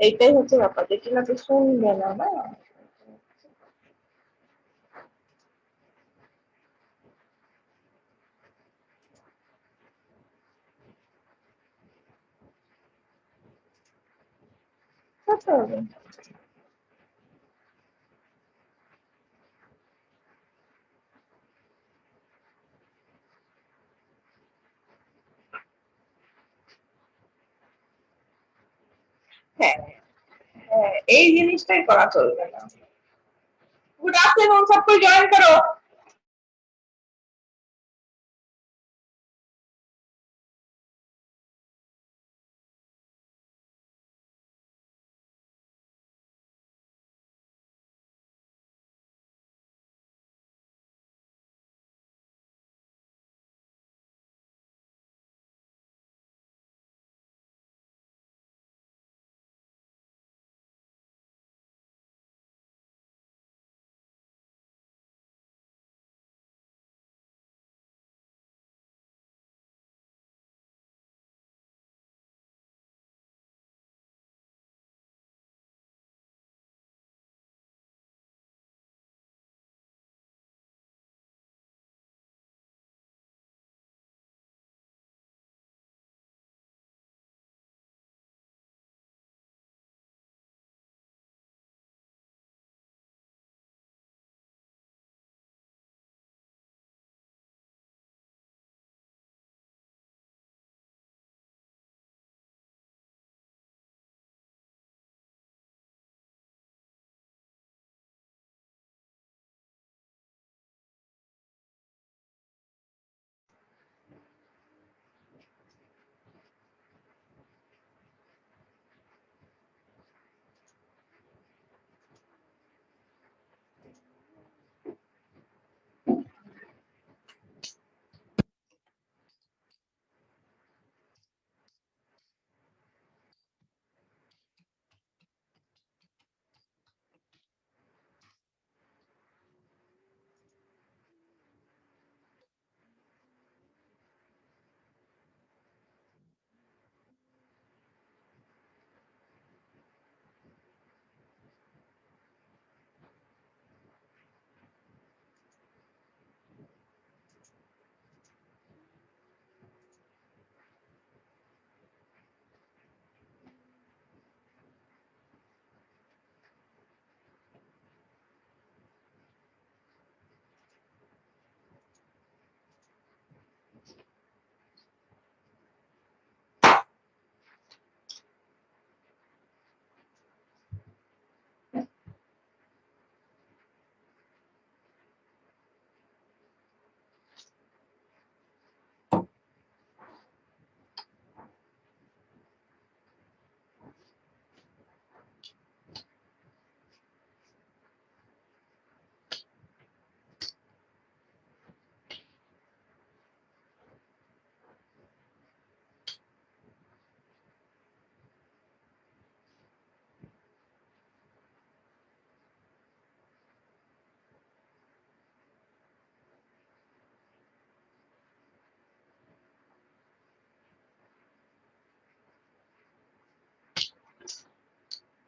এইটাই হচ্ছে ব্যাপার, দেখি না তো শুনবে না না। হ্যাঁ হ্যাঁ, এই জিনিসটাই করা চলবে না। गुड आफ्टरनून, सबको ज्वाइन करो।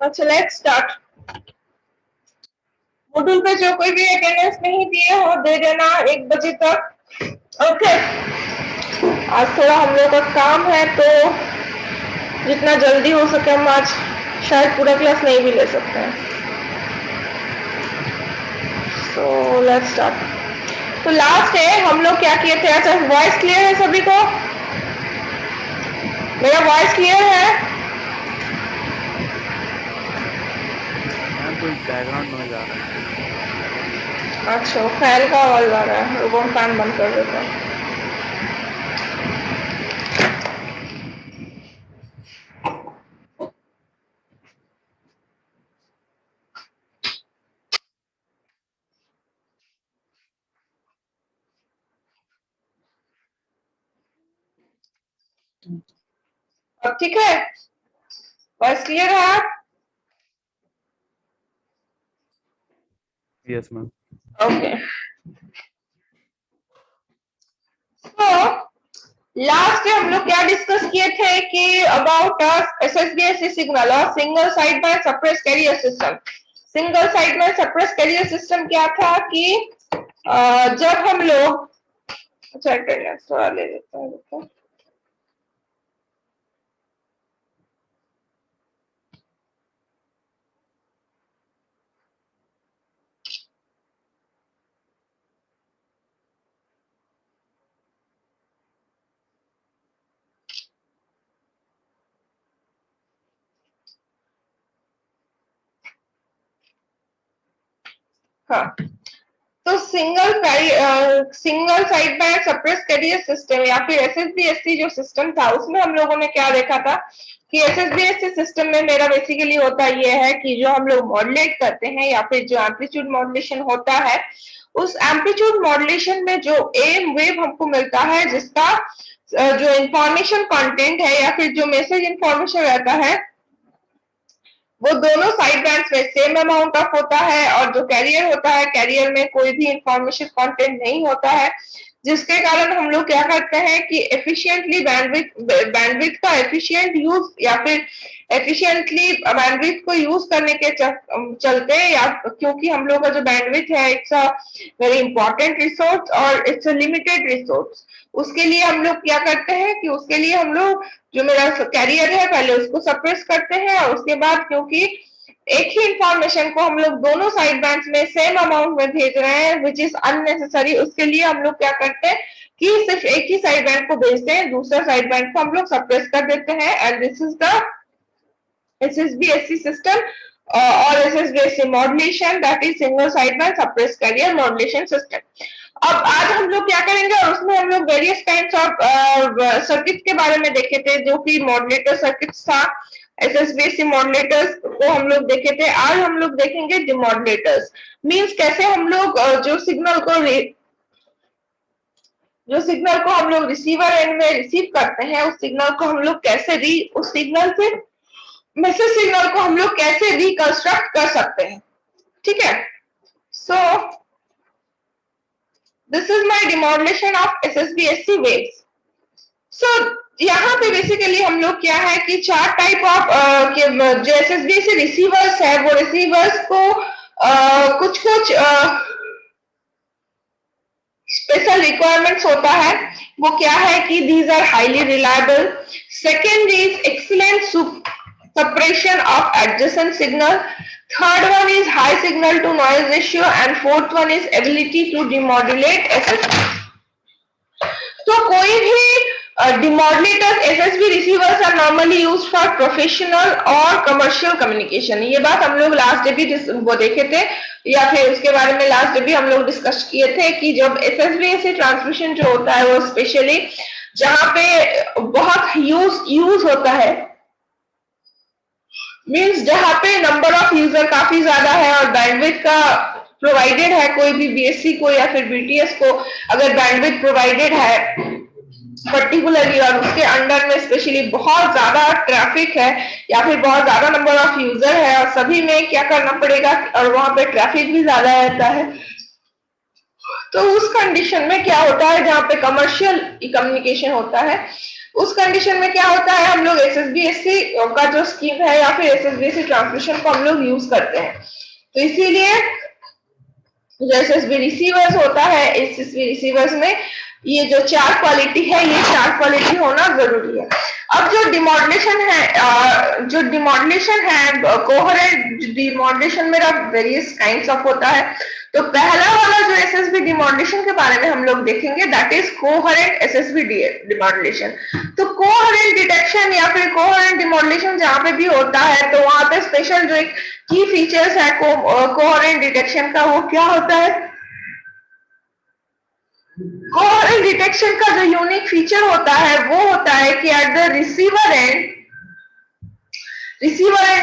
अच्छा, लेट्स स्टार्ट। मॉड्यूल पे जो कोई भी अटेंडेंस नहीं दिए हो दे देना 1 बजे तक। ओके, आज थोड़ा हम लोग का काम है तो जितना जल्दी हो सके हम आज शायद पूरा क्लास नहीं भी ले सकते हैं। So let's start. तो लास्ट है हम लोग क्या किए थे। अच्छा, वॉइस क्लियर है सभी को? मेरा वॉइस क्लियर है? कोई बैकग्राउंड नॉइज आ रहा है। अच्छा, फैन का आवाज आ रहा है, वो फैन बंद कर देता हूँ। अब ठीक है? वॉइस क्लियर है? Yes ma'am. ओके, लास्ट हम लोग क्या डिस्कस किए थे कि अबाउट SSBSC सिग्नल और single side by suppress carrier system. Single side by suppress carrier system क्या था कि जब हम लोग, अच्छा थोड़ा ले लेते हैं, हाँ। तो single side by suppress carrier system या फिर SSBSC जो सिस्टम था उसमें हम लोगों ने क्या देखा था कि SSBSC सिस्टम में मेरा बेसिकली होता यह है कि जो हम लोग मॉड्यूलेट करते हैं या फिर जो एम्पलीट्यूड मॉड्यूलेशन होता है, उस एम्पलीट्यूड मॉड्यूलेशन में जो एम वेव हमको मिलता है, जिसका जो इंफॉर्मेशन कंटेंट है या फिर जो मैसेज इंफॉर्मेशन रहता है, वो दोनों साइड बैंड्स में सेम अमाउंट ऑफ होता है, और जो कैरियर होता है, कैरियर में कोई भी इंफॉर्मेशन कंटेंट नहीं होता है, जिसके कारण हम लोग क्या करते हैं कि एफिशिएंटली बैंडविड्थ का एफिशिएंट यूज या फिर एफिशिएंटली बैंडविड्थ को यूज करने के चलते, या क्योंकि हम लोग का जो बैंडविड्थ है it's a very important resource और इट्स अ लिमिटेड रिसोर्स, उसके लिए हम लोग क्या करते हैं कि उसके लिए हम लोग जो मेरा कैरियर है पहले उसको सप्रेस करते हैं, और उसके बाद क्योंकि एक ही इंफॉर्मेशन को हम लोग दोनों साइड बैंड्स में सेम अमाउंट में भेज रहे हैं विच इज अननेसेसरी, उसके लिए हम लोग क्या करते हैं कि सिर्फ एक ही साइड बैंड को भेजते हैं, दूसरा साइड बैंड को हम लोग सप्रेस कर देते हैं। And this is the SSBSC system or SSBSC modulation, that is single side band suppressed carrier modulation system। अब आज हम लोग क्या करेंगे, और उसमें हम लोग वेरियस काइंड्स ऑफ सर्किट के बारे में देखे थे, जो कि मॉड्यूलेटर सर्किट्स था। SSBSC मॉड्यूलेटर्स को हम लोग देखे थे। आज हम लोग देखेंगे डिमॉड्यूलेटर्स, मींस कैसे हम लोग जो सिग्नल को हम लोग रिसीवर एंड में रिसीव करते हैं, उस सिग्नल को हम लोग कैसे उस सिग्नल से मैसेज सिग्नल को हम लोग कैसे रिकंस्ट्रक्ट कर सकते हैं, ठीक है। So this is my demodulation of SSBSC waves. So यहाँ पे बेसिकली हम लोग क्या है कि चार टाइप ऑफ जो SSBSC रिसीवर्स है, वो रिसीवर्स को कुछ कुछ स्पेशल रिक्वायरमेंट्स होता है। वो क्या है कि these are highly reliable, second is excellent separation of adjacent signal, third one is high signal to noise ratio, and fourth one is ability to demodulate SSB। तो कोई भी demodulated SSB receivers are normally used for professional और commercial communication। ये बात हम लोग last day भी वो देखे थे, या फिर उसके बारे में लास्ट डे भी हम लोग डिस्कस किए थे कि जब SSBSC ट्रांसमिशन जो होता है वो स्पेशली जहाँ पे बहुत यूज होता है, मीन्स जहां पे नंबर ऑफ यूजर काफी ज्यादा है और बैंडविड्थ का प्रोवाइडेड है, कोई भी BSC को या फिर BTS को अगर बैंडविड्थ प्रोवाइडेड है पर्टिकुलरली, और उसके अंडर में स्पेशली बहुत ज्यादा ट्रैफिक है या फिर बहुत ज्यादा नंबर ऑफ यूजर है, और सभी में क्या करना पड़ेगा, और वहां पे ट्रैफिक भी ज्यादा रहता है, तो उस कंडीशन में क्या होता है, जहाँ पे कमर्शियल कम्युनिकेशन होता है, उस कंडीशन में क्या होता है, हम लोग SSBSC का जो स्कीम है या फिर SSBSC ट्रांसमिशन को हम लोग यूज करते हैं। तो इसीलिए जो SSB रिसीवर्स होता है, SSB रिसीवर्स में ये जो चार क्वालिटी है, ये चार क्वालिटी होना जरूरी है। अब जो डिमॉड्यूलेशन है कोहेरेंट डिमॉड्यूलेशन मेरा वेरियस काइंड्स ऑफ होता है। तो पहला वाला जो SSB डिमॉड्यूलेशन के बारे में हम लोग देखेंगे, that is coherent SSB demodulation. तो कोहेरेंट डिटेक्शन या फिर कोहेरेंट डिमॉड्यूलेशन जहां पे भी होता है, तो वहां पे स्पेशल जो एक की फीचर्स है कोहेरेंट डिटेक्शन का, वो क्या होता है, कोहेरेंट डिटेक्शन का जो यूनिक फीचर होता है वो होता है कि एट द रिसीवर एंड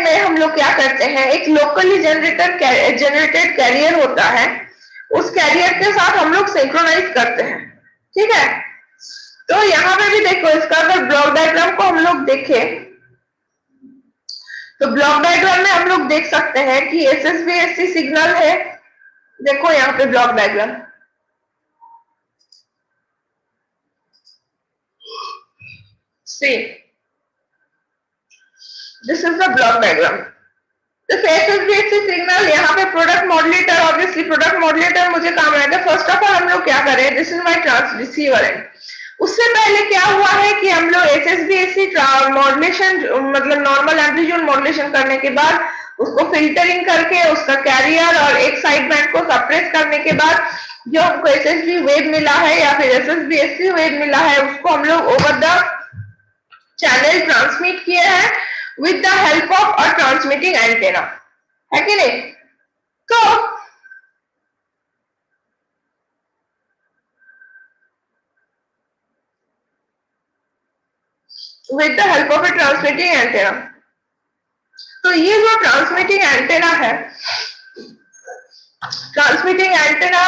में हम लोग क्या करते हैं, एक लोकली जनरेटेड कैरियर होता है, उस कैरियर के साथ हम लोग सिंक्रोनाइज करते हैं, ठीक है। तो यहाँ पे भी देखो, इसका अगर ब्लॉक डायग्राम को हम लोग देखें, तो ब्लॉक डायग्राम में हम लोग देख सकते हैं कि SSBSC सिग्नल है, देखो यहाँ पे block diagram, See, this is the block diagram. तो SSBSC सिग्नल यहाँ पे product modulator, obviously product modulator मुझे काम आएगा। फर्स्ट ऑफ ऑल हम लोग क्या करें, दिस इज माय ट्रांसरिसीवर एंड। उससे पहले क्या हुआ है कि हम लोग SSBSC मॉड्यूलेशन मतलब नॉर्मल एम्पलीट्यूड मॉड्यूलेशन करने के बाद उसको फिल्टरिंग करके उसका कैरियर और एक साइड बैंड को सप्रेस करने के बाद जो हमको SSB वेव मिला है या फिर SSBSC वेव मिला है उसको हम लोग ओवर द चैनल ट्रांसमिट किए हैं with the help of a transmitting antenna, है कि नहीं। तो with the help of a transmitting antenna, तो ये जो ट्रांसमिटिंग एंटेना है, ट्रांसमिटिंग एंटेना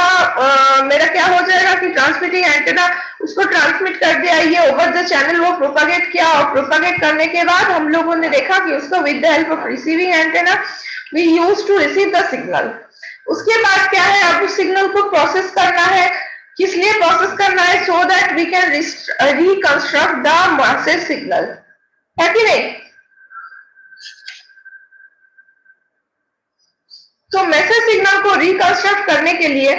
मेरा क्या हो जाएगा कि ट्रांसमिटिंग एंटेना उसको ट्रांसमिट कर दिया, ये ओवर द चैनल वो प्रोपागेट किया, और प्रोपागेट करने के बाद हम लोगों ने देखा कि उसको with the help of receiving antenna we use to receive the signal. उसके बाद क्या है, अब उस सिग्नल को प्रोसेस करना है। किस लिए प्रोसेस करना है, so that we can reconstruct the message signal, है कि नहीं। तो मैसेज सिग्नल को रिकंस्ट्रक्ट करने के लिए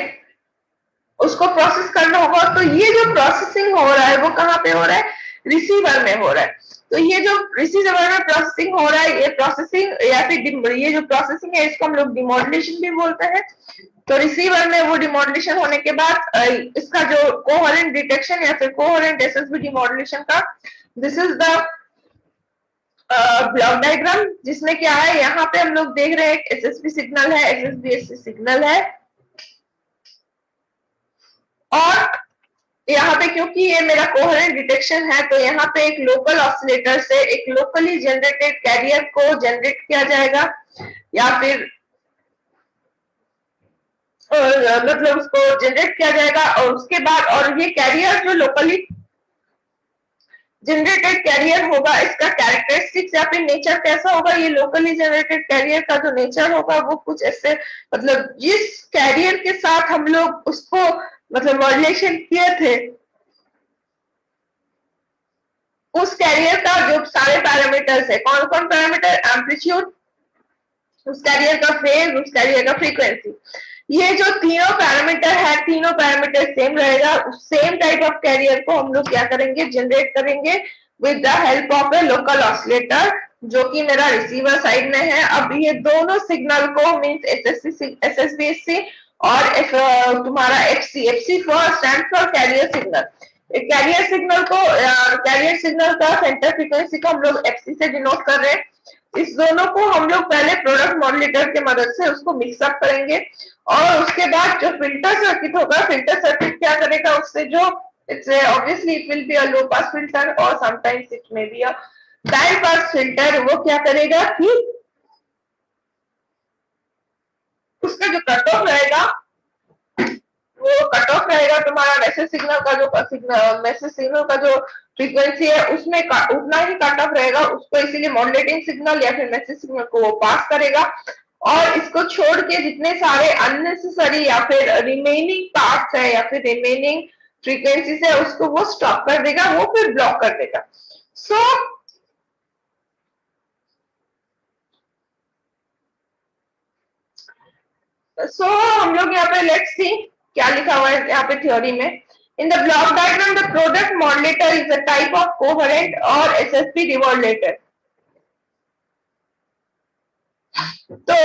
उसको प्रोसेस करना होगा। तो ये जो प्रोसेसिंग हो रहा है वो कहाँ पे हो रहा है, रिसीवर में हो रहा है। तो ये जो रिसीवर में प्रोसेसिंग हो रहा है, ये प्रोसेसिंग या फिर ये जो प्रोसेसिंग है इसको हम लोग डिमॉड्यूलेशन भी बोलते हैं। तो रिसीवर में वो डिमॉड्यूलेशन होने के बाद इसका जो कोहेरेंट डिटेक्शन या फिर कोहेरेंट एसएसबी डिमॉड्यूलेशन का, this is the block diagram, जिसमें क्या है, यहाँ पे हम लोग देख रहे हैं एसएसबी सिग्नल है, SSBSC सिग्नल है, और यहाँ पे क्योंकि ये मेरा कोहेरेंट डिटेक्शन है तो यहाँ पे एक लोकल ऑसिलेटर से एक लोकली जनरेटेड कैरियर को जनरेट किया जाएगा, या फिर मतलब उसको जनरेट किया जाएगा। और उसके बाद और ये कैरियर जो लोकली जनरेटेड कैरियर होगा, इसका कैरेक्टरिस्टिक्स या फिर नेचर कैसा होगा, ये लोकली जनरेटेड कैरियर का जो नेचर होगा वो कुछ ऐसे, मतलब जिस कैरियर के साथ हम लोग उसको मतलब मॉड्यूलेशन किए थे उस कैरियर का जो सारे पैरामीटर्स है, कौन कौन पैरामीटर, एम्पलीट्यूड, उस कैरियर का फेज, उस कैरियर का फ्रीक्वेंसी, ये जो तीनों पैरामीटर है, तीनों पैरामीटर सेम रहेगा। सेम टाइप ऑफ कैरियर को हम लोग क्या करेंगे, जनरेट करेंगे with the help of a local oscillator, जो कि मेरा रिसीवर साइड में है। अब ये दोनों सिग्नल को मींस SSBSC और तुम्हारा FC for stand for carrier signal. Career signal को कैरियर सिग्नल का सेंटर फ्रीक्वेंसी को हम लोग FC से डिनोट कर रहे हैं। इस दोनों को हम लोग पहले प्रोडक्ट मॉड्यूलेटर के मदद से उसको मिक्सअप करेंगे, और उसके बाद जो फिल्टर सर्किट होगा, फिल्टर सर्किट क्या करेगा, उससे जो obviously it will be a low pass filter or sometimes it may be a band pass filter, वो क्या करेगा कि उसका जो कट ऑफ रहेगा वो कट ऑफ रहेगा तुम्हारा मैसेज सिग्नल का, जो मैसेज सिग्नल का जो फ्रीक्वेंसी है उसमें उतना ही कट ऑफ रहेगा उसको, इसीलिए मॉड्यूलेटिंग सिग्नल या फिर मैसेज सिग्नल को वो पास करेगा, और इसको छोड़ के जितने सारे अननेसेसरी या फिर रिमेनिंग पार्ट्स है या फिर रिमेनिंग फ्रीक्वेंसीज है उसको वो स्टॉप कर देगा, वो फिर ब्लॉक कर देगा। सो हम लोग यहाँ पे लेट्स सी क्या लिखा हुआ है यहाँ पे थ्योरी में। In the block diagram the product modulator is a type of coherent और SSB डिमॉड्यूलेटर। तो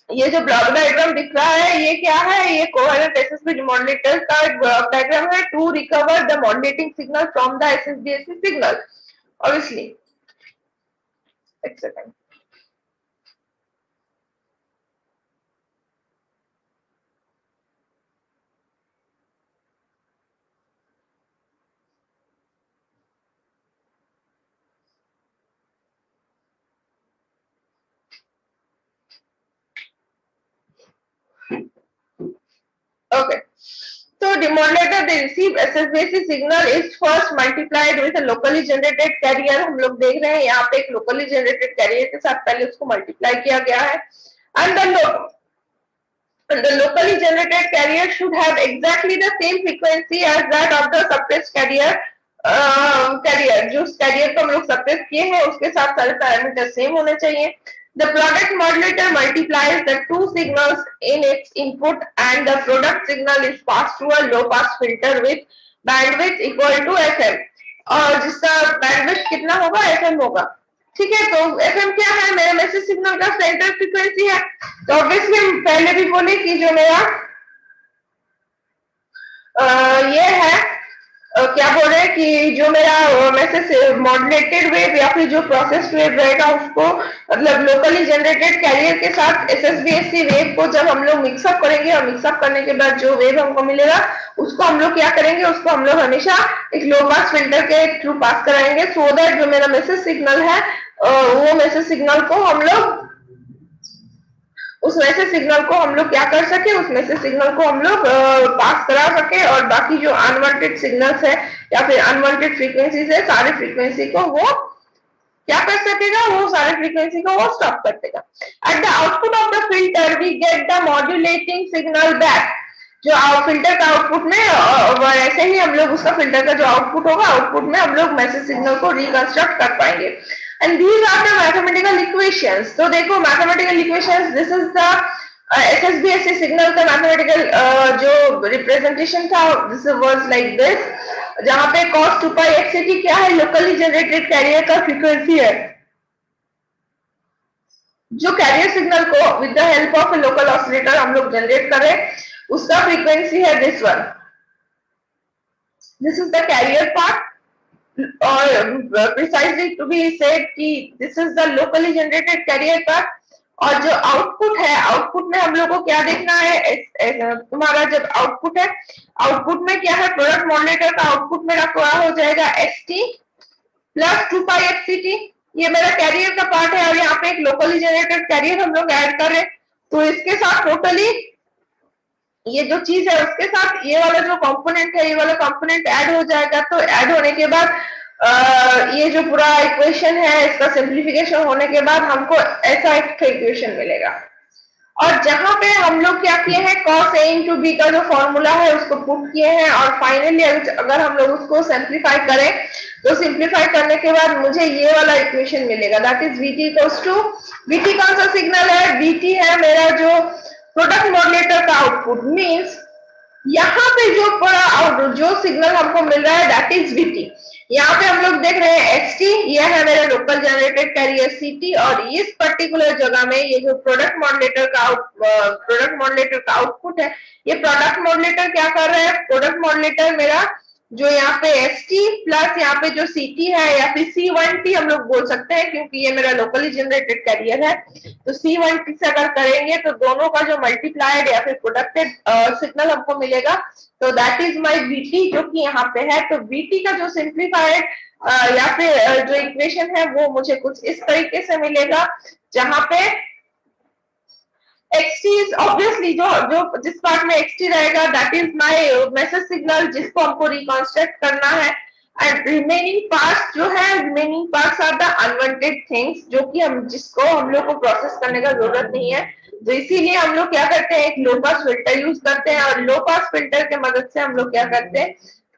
ये जो ब्लॉक डायग्राम दिख रहा है ये क्या है, ये कोहेरेंट SSB डिमॉड्यूलेटर का एक ब्लॉक डायग्राम है to recover the modulating signal from the SSBSC signal. Obviously एक second, okay. So demodulator they receive SSBSC signal is first multiplied with a locally generated carrier। हम लोग देख रहे हैं यहाँ पे एक locally generated carrier के साथ पहले उसको multiply किया गया है, and the locally generated carrier should have exactly the same frequency as that of the suppressed carrier carrier, जो कैरियर को हम लोग सब्ट्रैक्ट किए हैं उसके साथ सारे पैरामीटर सेम होने चाहिए। The product modulator multiplies the two signals in its input and the product signal is passed through a low pass filter with bandwidth equal to FM, और जिसका बैंडविड्थ कितना होगा, FM होगा। ठीक है, तो FM क्या है, मेरा मैसेज सिग्नल का सेंटर फ्रीक्वेंसी है। तो ऑब्वियसली हम पहले भी बोले कि जो मेरा ये है क्या बोल रहे हैं कि जो मेरा मैसेज मॉड्यूलेटेड वेव या फिर जो प्रोसेस वेव रहेगा उसको मतलब लोकली जनरेटेड कैरियर के साथ एसएसबीएससी वेव को जब हम लोग मिक्सअप करेंगे और मिक्सअप करने के बाद जो वेव हमको मिलेगा उसको हम लोग क्या करेंगे, उसको हम लोग हमेशा एक लो पास फिल्टर के थ्रू पास कराएंगे, सो दैट जो मेरा मैसेज सिग्नल है वो मैसेज सिग्नल को हम लोग उस मैसेज सिग्नल को हम लोग क्या कर सके, उस मैसेज सिग्नल को हम लोग पास करा सके और बाकी जो अनवांटेड सिग्नल्स है या फिर अनवांटेड फ्रीक्वेंसीज है सारे फ्रीक्वेंसी को वो क्या कर सकेगा, वो सारे फ्रीक्वेंसी को वो स्टॉप कर देगा। At the output of the filter we get the modulating signal back, जो फिल्टर का आउटपुट में वैसे ही हम लोग उसका फिल्टर का जो आउटपुट होगा आउटपुट में हम लोग मैसेज सिग्नल को रिकंस्ट्रक्ट कर पाएंगे। And these are the mathematical equations. तो देखो mathematical equations, this is the SSBSC signal का मैथमेटिकल जो रिप्रेजेंटेशन था, दिस वाज लाइक दिस, जहां पे cos 2 pi xct क्या है, लोकली जनरेटेड कैरियर का फ्रीक्वेंसी है। जो कैरियर सिग्नल को with the help of a local oscillator हम लोग जनरेट करें उसका फ्रीक्वेंसी है this one, this is the carrier part, और प्रिसाइजली टू बी सेड कि this is the locally generated carrier part. और जो आउटपुट है, आउटपुट में हम लोग को क्या देखना है, तुम्हारा जब आउटपुट है, आउटपुट में क्या है, प्रोडक्ट मॉड्यूलेटर का आउटपुट मेरा क्या हो जाएगा, xt प्लस 2 पाई xct, ये मेरा कैरियर का पार्ट है और यहाँ पे एक लोकली जनरेटेड कैरियर हम लोग ऐड कर रहे हैं, तो इसके साथ टोटली ये जो चीज है उसके साथ ये वाला जो कंपोनेंट है, ये वाला कंपोनेंट ऐड हो जाएगा। तो ऐड होने के बाद ये जो पूरा इक्वेशन है इसका सिंप्लीफिकेशन होने के बाद हमको ऐसा एक इक्वेशन मिलेगा। और जहां पे हम लोग क्या किए हैं, cos a into b का जो फॉर्मूला है उसको पुट किए हैं और फाइनली अगर हम लोग उसको सिंप्लीफाई करें तो सिंप्लीफाई करने के बाद मुझे ये वाला इक्वेशन मिलेगा, that is vt equals to, vt कौन सा सिग्नल है, vt है मेरा जो प्रोडक्ट मॉड्यूलेटर का आउटपुट, मींस यहाँ पे जो पूरा जो सिग्नल हमको मिल रहा है दैट इज vt। यहाँ पे हम लोग देख रहे हैं xt, ये है मेरा लोकल जनरेटेड कैरियर ct, और इस पर्टिकुलर जगह में ये जो प्रोडक्ट मॉड्यूलेटर का आउटपुट है, ये प्रोडक्ट मॉड्यूलेटर क्या कर रहा है, प्रोडक्ट मॉड्यूलेटर मेरा जो यहाँ पे st प्लस यहाँ पे जो ct है या फिर c1t हम लोग बोल सकते हैं क्योंकि ये मेरा लोकली जनरेटेड कैरियर है, तो c1t से अगर करेंगे तो दोनों का जो मल्टीप्लाइड या फिर प्रोडक्टेड सिग्नल हमको मिलेगा, तो दैट इज माय vt जो कि यहाँ पे है। तो vt का जो सिंप्लीफाइड या फिर जो इक्वेशन है वो मुझे कुछ इस तरीके से मिलेगा, जहां पे xt is obviously जो जिस पार्ट में xt रहेगा that is my message signal जिसको हमको रिकंस्ट्रक्ट करना है, एंड रिमेनिंग पार्ट्स जो है, remaining parts are the unwanted things जो कि जिसको हम लोग को प्रोसेस करने का जरूरत नहीं है। तो इसीलिए हम लोग क्या करते हैं, एक लो पास फिल्टर यूज करते हैं, और लो पास फिल्टर के मदद से हम लोग क्या करते हैं,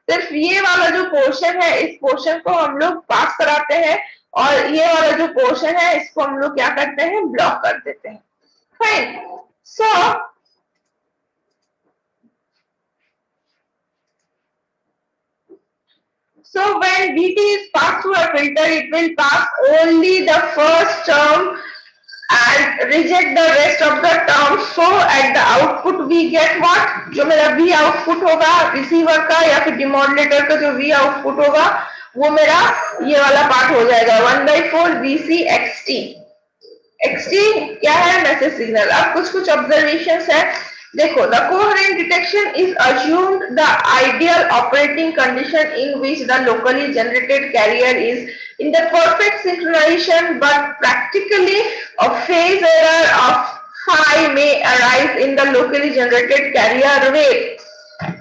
सिर्फ ये वाला जो पोर्शन है इस पोर्शन को हम लोग पास कराते हैं, और ये वाला जो पोर्शन है इसको हम लोग क्या करते हैं, ब्लॉक कर देते हैं। Fine. So when Vt is passed through a filter, it will pass only the first term and reject the rest of the terms. So at the output we get what? जो मेरा V output होगा receiver का या फिर demodulator का जो V output होगा वो मेरा ये वाला पार्ट हो जाएगा 1/4 Vc xt। xt क्या है, मैसेज सिग्नल। अब कुछ ऑब्जर्वेशंस है, देखो, the coherent detection is assumed the ideal operating condition in which the locally generated carrier is in the perfect synchronisation, but practically a phase error of phi may arise in the locally generated carrier wave।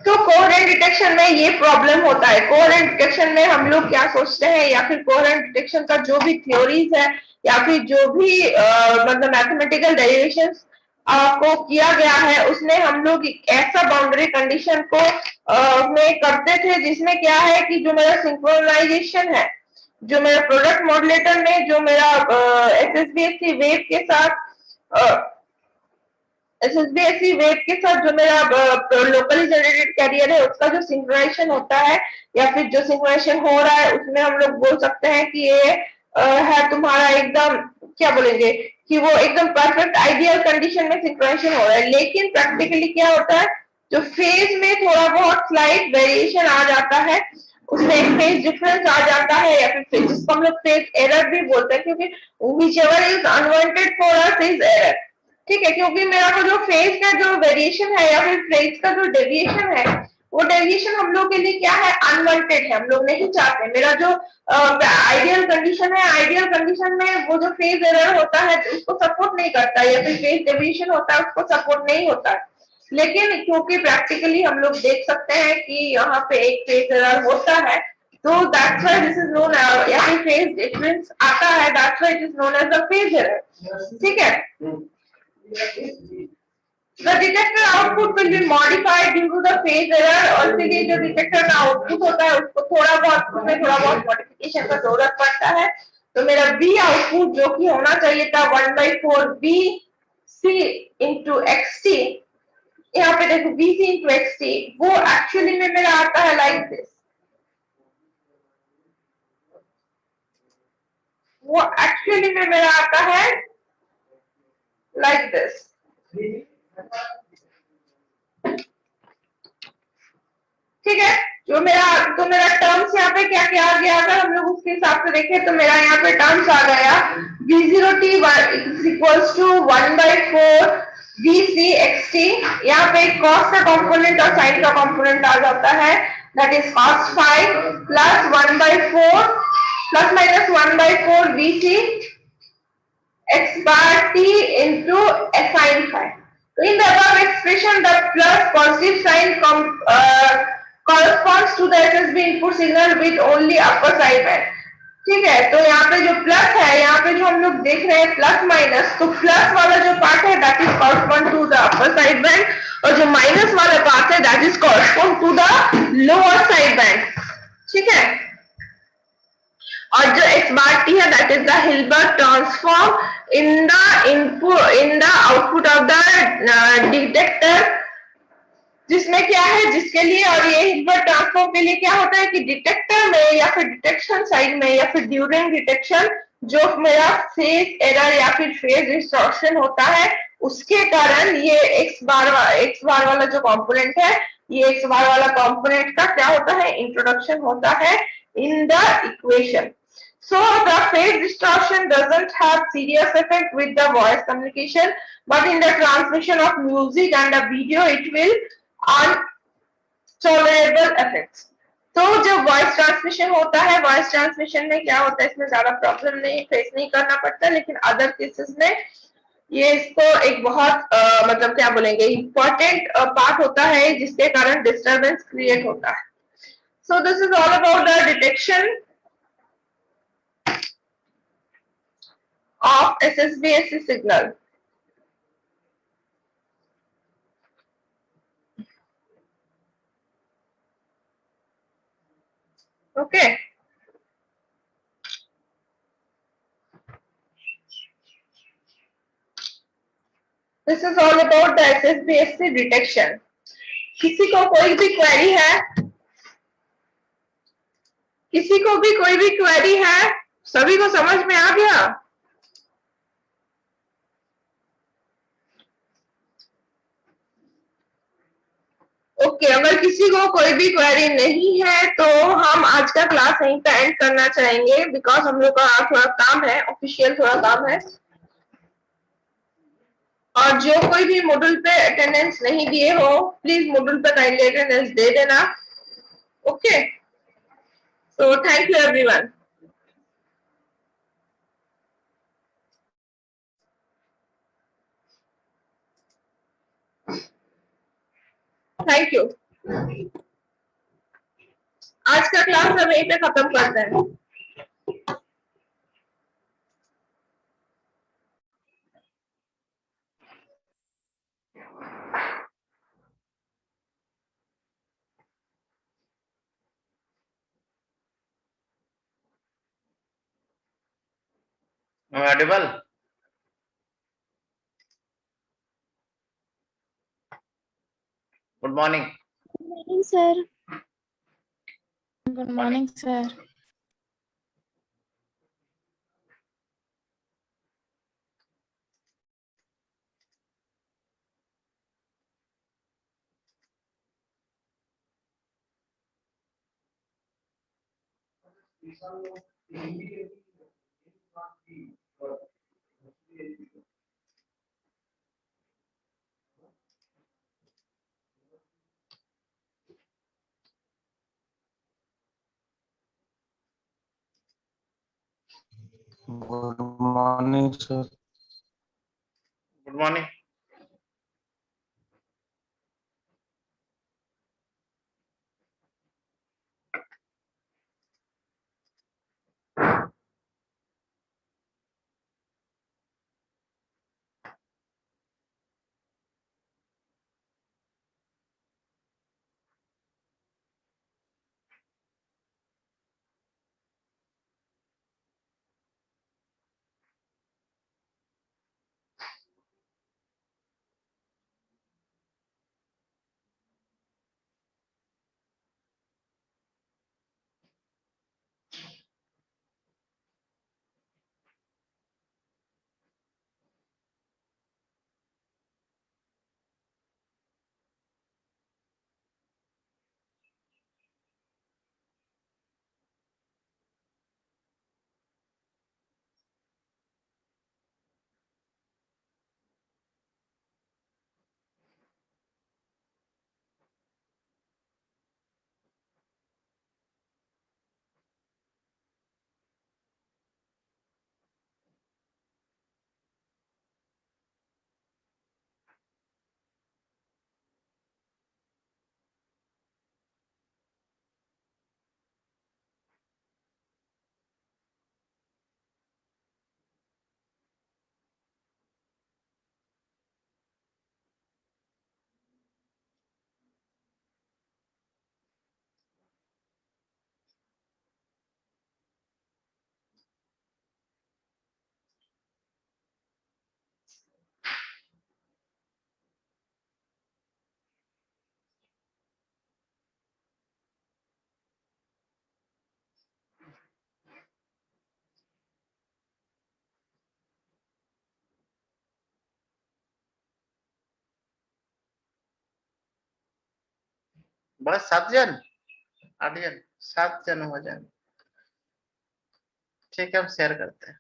तो coherent detection में ये problem होता है। Coherent detection में हम लोग क्या सोचते हैं, या फिर कोहेरेंट डिटेक्शन का जो भी थ्योरीज है या फिर जो भी मतलब मैथमेटिकल डेरिवेशंस को किया गया है, उसमें हम लोग एक ऐसा बाउंड्री कंडीशन को में करते थे जिसमें क्या है कि जो मेरा सिंक्रोनाइजेशन है, जो मेरा प्रोडक्ट मॉड्यूलेटर में जो मेरा SSBSC वेव के साथ SSBSC वेव के साथ जो मेरा लोकली जनरेटेड कैरियर है उसका जो सिंक्रोनाइजेशन होता है या फिर जो सिंक्रोनाइजेशन हो रहा है, उसमें हम लोग बोल सकते हैं कि ये है तुम्हारा एकदम क्या बोलेंगे कि वो एकदम परफेक्ट आइडियल कंडीशन में सिंक्रोनाइजेशन हो रहा है। लेकिन प्रैक्टिकली क्या होता है, जो फेज में थोड़ा बहुत स्लाइट वेरिएशन आ जाता है, उसमें एक फेज डिफरेंस आ जाता है या फिर जिसको हम लोग फेज एरर भी बोलते हैं, क्योंकि whichever is unwanted for us is error. ठीक है, क्योंकि मेरा को जो फेज का जो वेरिएशन है या फिर फेज का जो डेविएशन है, वो डेविएशन हम लोग के लिए क्या है, अनवांटेड है, हम लोग नहीं चाहते। मेरा जो आइडियल कंडीशन है, आइडियल कंडीशन में वो जो फेज एरर होता है उसको सपोर्ट नहीं करता, या फिर फेज डेविएशन होता है उसको सपोर्ट नहीं होता है। लेकिन क्योंकि प्रैक्टिकली हम लोग देख सकते हैं कि यहाँ पे एक फेज एरर होता है, तो that's why this is known, या फिर फेज डिफरेंस आता है, that's why it is known as a phase error. ठीक है, the detector output will be modified due to the phase error, और इसलिए जो डिटेक्टर का आउटपुट होता है उसको थोड़ा बहुत उसमें थोड़ा बहुत मॉडिफिकेशन का जरूरत पड़ता है। तो मेरा बी आउटपुट जो कि होना चाहिए था 1/4 B C into X T, यहाँ पे देखो B C into X T, वो एक्चुअली में मेरा आता है लाइक दिस, वो एक्चुअली में मेरा आता है लाइक दिस। ठीक है, जो मेरा टर्म्स यहाँ पे क्या क्या आ गया, अगर हम लोग उसके हिसाब से देखें तो मेरा यहाँ पे टर्म्स आ गया V0t इक्वल्स टू 1/4 VCXT। यहाँ पे cos का कंपोनेंट और sin का कंपोनेंट आ जाता है, that is cos 5 plus 1/4 plus minus 1/4 VC x bar t into sin 5. So in the above expression, the plus positive sign corresponds to the SSB input signal with only upper side band. ठीक है, तो यहाँ पे जो plus है, यहाँ पे जो हम लोग देख रहे हैं प्लस माइनस, तो प्लस वाला जो पार्ट है that is correspond to the upper side band, और जो माइनस वाला पार्ट है that is correspond to the lower side band. ठीक है, और जो x bar t है that is the Hilbert transform in the input in the output of the detector, जिसमें क्या है, जिसके लिए, और ये हिल्बर्ट ट्रांसफॉर्म के लिए क्या होता है कि डिटेक्टर में या फिर डिटेक्शन साइड में या फिर ड्यूरिंग डिटेक्शन जो मेरा फेज एरर या फिर फेज डिस्टॉर्शन होता है, उसके कारण ये x बार वाला जो कंपोनेंट है, ये x बार वाला कंपोनेंट का क्या होता है, इंट्रोडक्शन होता है in the equation. So the phase distortion doesn't have serious effect with the voice communication, but in the transmission of music and the video it will untolerable effects. तो जब voice transmission होता है, voice transmission में क्या होता है, इसमें ज्यादा प्रॉब्लम नहीं फेस नहीं करना पड़ता, लेकिन अदर केसेस में ये इसको एक बहुत मतलब क्या बोलेंगे इम्पोर्टेंट पार्ट होता है जिसके कारण डिस्टर्बेंस क्रिएट होता है। So this is all about the detection of SSBSC signal. Okay. This is all about the SSBSC detection. किसी को कोई भी क्वेरी है, किसी को भी कोई भी क्वेरी है, सभी को समझ में आ गया? ओके, अगर किसी को कोई भी क्वेरी नहीं है तो हम आज का क्लास यहीं पे एंड करना चाहेंगे, बिकॉज हम लोग का थोड़ा काम है, ऑफिशियल थोड़ा काम है, और जो कोई भी मॉड्यूल पे अटेंडेंस नहीं दिए हो प्लीज मॉड्यूल पे काइंडली अटेंडेंस दे देना। Okay, so thank you everyone. Thank you. आज का क्लास हम यहीं पे खत्म करते हैं। Audible? Good morning. Good morning, sir. Good morning, sir. Good morning, sir. Good morning. बस 7 जन, 8 जन, 7 जन हो जाए। ठीक है, हम शेयर करते हैं।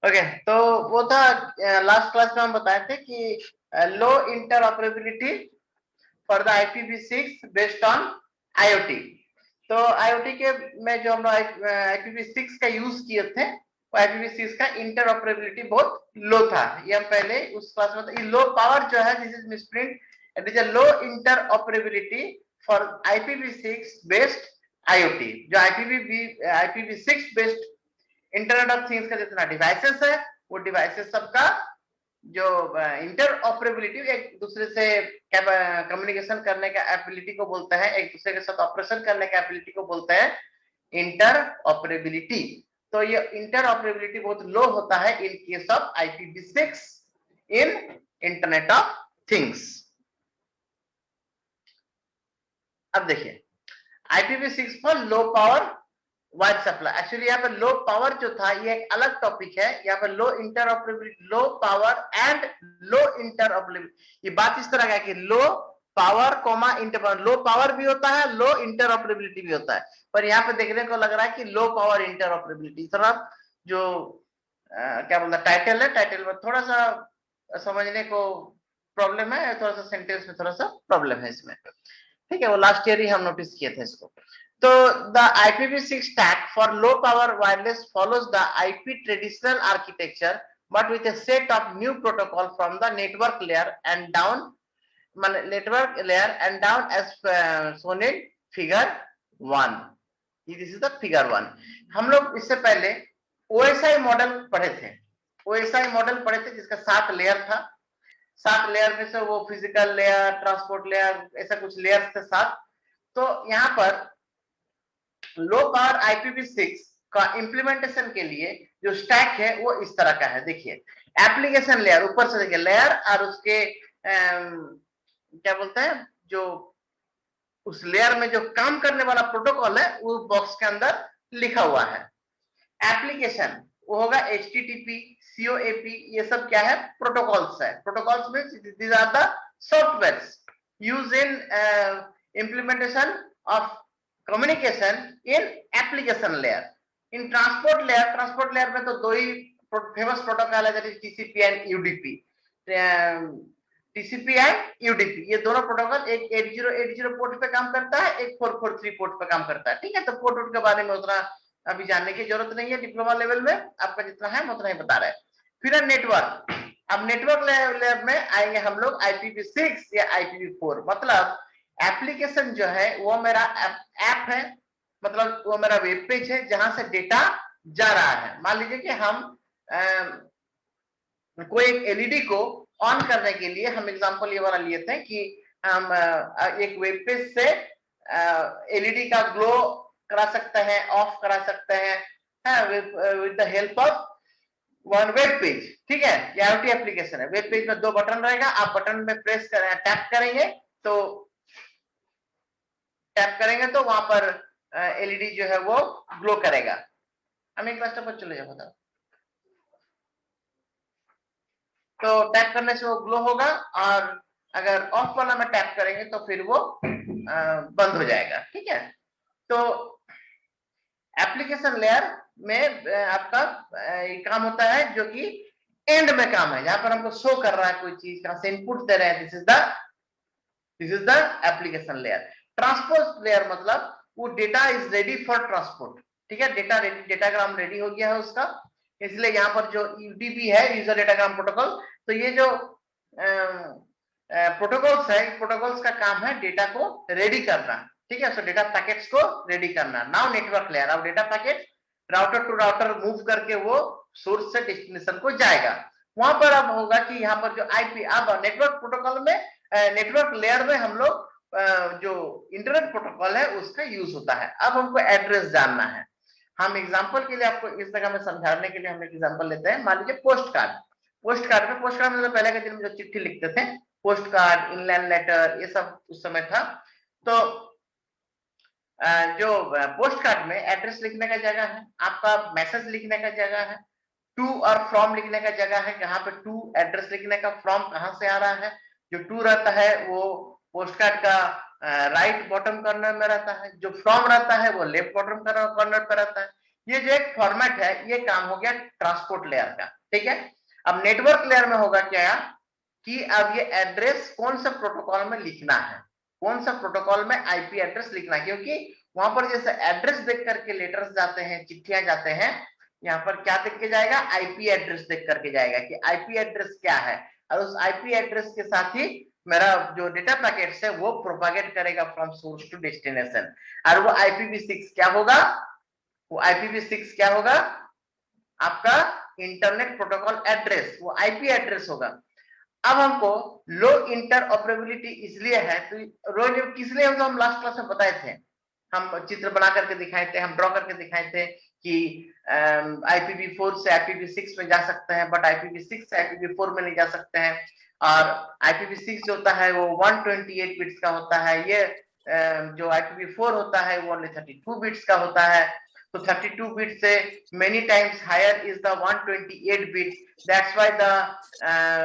ओके, तो वो था लास्ट क्लास में हम बताए थे कि low interoperability for the IPv6 based on IoT। तो IoT के में जो हम लोग IPv6 का यूज किए थे, वो IPv6 का इंटरऑपरेबिलिटी बहुत लो था। ये हम पहले उस क्लास में, लो पावर जो है, this is misprint, it is a low interoperability for IPv6 based IoT। जो IPv6 based internet of things का जितना डिवाइसेस है, वो डिवाइसेस सबका जो इंटरऑपरेबिलिटी, एक दूसरे से कम्युनिकेशन करने का एबिलिटी को बोलते हैं, एक दूसरे के साथ ऑपरेशन करने का एबिलिटी को बोलते हैं इंटरऑपरेबिलिटी। तो ये इंटरऑपरेबिलिटी बहुत लो होता है in case of IPv6 in internet of things. अब देखिए, IPv6 पर low power wire supply, actually यहाँ पे लो पावर जो था ये एक अलग टॉपिक है। यहाँ पे low interoperability, low power and low interoperability, ये बात इस तरह का है कि low power comma inter, low power भी होता है, लो इंटरऑपरेबिलिटी भी होता है। पर यहाँ पे देखने को लग रहा है कि लो पावर इंटरऑपरेबिलिटी, थोड़ा जो क्या बोलता टाइटल है, टाइटल में थोड़ा सा समझने को प्रॉब्लम है, थोड़ा सा सेंटेंस में थोड़ा सा प्रॉब्लम है इसमें। ठीक है, वो लास्ट ईयर ही हम नोटिस किए थे इसको। तो the IPv6 stack for low power wireless follows the IP traditional architecture but with a set of new protocol from the network layer and down, as shown in figure 1। this is the figure 1। हम लोग इससे पहले OSI model पढ़े थे। वो ऐसा ही model पढ़े थे जिसका 7 लेयर था। 7 लेयर में से वो फिजिकल लेयर, ट्रांसपोर्ट लेयर, ऐसा कुछ लेयर्स थे 7। तो यहाँ पर लो पावर IPv6 का इंप्लीमेंटेशन के लिए जो स्टैक है वो इस तरह का है। देखिए एप्लीकेशन लेयर, ऊपर से देखिए लेयर, और उसके क्या बोलते हैं, जो उस लेयर में जो काम करने वाला प्रोटोकॉल है वो बॉक्स के अंदर लिखा हुआ है। एप्लीकेशन वो होगा HTTP, COAP, ये सब क्या है, प्रोटोकॉल्स है। प्रोटोकॉल्स में these are the softwares use in implementation of communication in application layer. In transport layer में तो दो ही फेमस प्रोटोकॉल है, that is TCP and UDP। TCP and UDP ये दोनों प्रोटोकॉल, एक 8080 पोर्ट पे काम करता है, एक 443 पोर्ट पे काम करता है। ठीक है, तो पोर्ट के बारे में उतना अभी जानने की जरूरत नहीं है, डिप्लोमा लेवल में आपका जितना है उतना ही बता रहे हैं। फिर है नेटवर्क। अब नेटवर्क लेयर में आएंगे हम लोग IPv6 या IPv4। मतलब एप्लीकेशन जो है वो मेरा ऐप है, मतलब वो मेरा वेब पेज है जहां से डेटा जा रहा है। मान लीजिए कि हम कोई एक एलईडी को ऑन करने के लिए, हम एग्जांपल ये वाला लिए थे कि हम एक वेब पेज से एलईडी का ग्लो करा सकते हैं, ऑफ करा सकते हैं with the help of one web page. ठीक है, ये IoT एप्लीकेशन है। वेब पेज में 2 बटन रहेगा, आप बटन में प्रेस करें, टैप करेंगे तो वहां पर एलईडी जो है वो ग्लो करेगा। हम एक क्लास पर चले जाओ, बताओ। तो टैप करने से वो ग्लो होगा, और अगर ऑफ वाला में टैप करेंगे तो फिर वो बंद हो जाएगा। ठीक है, तो एप्लीकेशन लेयर में आपका काम होता है जो कि एंड में काम है, जहां पर हमको शो कर रहा है कोई चीज, कहां से इनपुट दे रहे हैं। This is the application layer. Transport layer मतलब वो data is ready for transport. ठीक है, डेटाग्राम रेडी हो गया है उसका, इसलिए यहाँ पर जो UDP है, यूजर डेटाग्राम प्रोटोकॉल, तो ये जो प्रोटोकॉल्स है, प्रोटोकॉल्स का काम है डेटा को रेडी करना। ठीक है, सो डेटा पैकेट्स को रेडी करना। नाउ नेटवर्क लेयर, अब data packet router to router move करके वो सोर्स से डेस्टिनेशन को जाएगा। वहां पर अब होगा कि यहाँ पर जो आईपी, अब नेटवर्क प्रोटोकॉल में, नेटवर्क लेयर में हम लोग जो इंटरनेट प्रोटोकॉल है उसका यूज होता है। अब हमको एड्रेस जानना है। हम एग्जांपल के लिए आपको इस जगह में समझाने के लिए हम एक एग्जांपल लेते हैं। मान लीजिए पोस्ट कार्ड में तो पहले के दिन में जो चिट्ठी लिखते थे, पोस्ट कार्ड, इनलैंड लेटर, ये सब उस समय था। तो जो पोस्ट कार्ड में एड्रेस लिखने का जगह है, आपका मैसेज लिखने का जगह है, टू और फ्रॉम लिखने का जगह है, जहां पे टू एड्रेस लिखने का, फ्रॉम कहां से आ रहा है। जो टू रहता है वो पोस्ट कार्ड का राइट बॉटम कॉर्नर में रहता है, जो फ्रॉम रहता है वो लेफ्ट बॉटम कॉर्नर पर रहता है। ये जो एक फॉर्मेट है, ये काम हो गया ट्रांसपोर्ट लेयर का। ठीक है, अब नेटवर्क लेयर में होगा क्या कि अब ये एड्रेस कौन सा प्रोटोकॉल में लिखना है, कौन सा प्रोटोकॉल में आईपी एड्रेस लिखना है, क्योंकि वहां पर जैसे एड्रेस देख करके लेटर्स जाते हैं, चिट्ठियां जाते हैं, यहाँ पर क्या देख के जाएगा, आईपी एड्रेस देख करके जाएगा कि आईपी एड्रेस क्या है, और उस आईपी एड्रेस के साथ ही मेरा जो डेटा पैकेट्स है वो प्रोपागेट करेगा फ्रॉम सोर्स टू डेस्टिनेशन। और वो IPv6 क्या होगा, वो IPv6 क्या होगा, आपका इंटरनेट प्रोटोकॉल एड्रेस, वो आईपी एड्रेस होगा। अब हमको लो इंटरऑपरेबिलिटी इसलिए है, तो लो किस लिए हम लास्ट क्लास में बताए थे, हम चित्र बना करके दिखाए थे, हम ड्रॉ करके दिखाए थे कि IPv4 से IPv6 में जा सकते हैं, बट IPv6 से IPv4 में नहीं जा सकते हैं। और IPv6 जो होता है वो 128 बिट्स का होता है, ये जो IPv4 होता है वो ओनली 32 बिट्स का होता है। तो 32 bit से many times higher is the 128 bit. That's why the